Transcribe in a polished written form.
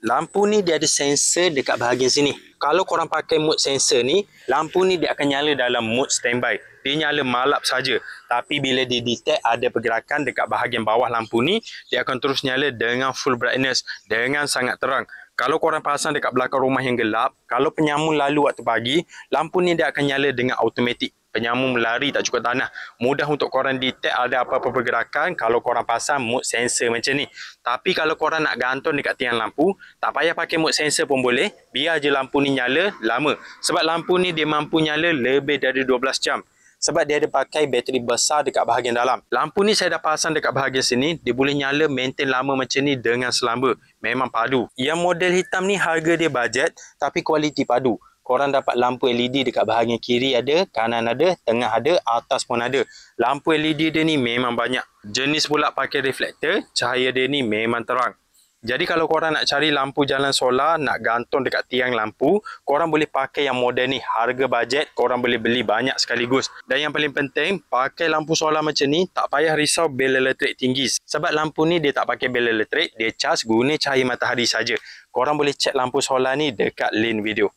Lampu ni dia ada sensor dekat bahagian sini. Kalau korang pakai mode sensor ni, lampu ni dia akan nyala dalam mode standby. Dia nyala malap saja. Tapi bila dia detect ada pergerakan dekat bahagian bawah lampu ni, dia akan terus nyala dengan full brightness, dengan sangat terang. Kalau korang pasang dekat belakang rumah yang gelap, kalau penyamun lalu waktu pagi, lampu ni dia akan nyala dengan automatik. Penyamun melari tak cukup tanah. Mudah untuk korang detect ada apa-apa pergerakan kalau korang pasang mode sensor macam ni. Tapi kalau korang nak gantung dekat tiang lampu, tak payah pakai mode sensor pun boleh. Biar je lampu ni nyala lama. Sebab lampu ni dia mampu nyala lebih dari 12 jam. Sebab dia ada pakai bateri besar dekat bahagian dalam. Lampu ni saya dah pasang dekat bahagian sini. Dia boleh nyala maintain lama macam ni dengan selamba. Memang padu. Yang model hitam ni harga dia bajet tapi kualiti padu. Korang dapat lampu LED dekat bahagian kiri ada, kanan ada, tengah ada, atas pun ada. Lampu LED dia ni memang banyak. Jenis pula pakai reflektor, cahaya dia ni memang terang. Jadi kalau korang nak cari lampu jalan solar, nak gantung dekat tiang lampu, korang boleh pakai yang model ni. Harga bajet, korang boleh beli banyak sekaligus. Dan yang paling penting, pakai lampu solar macam ni, tak payah risau bil elektrik tinggi. Sebab lampu ni dia tak pakai bil elektrik, dia cas guna cahaya matahari saja. Korang boleh cek lampu solar ni dekat link video.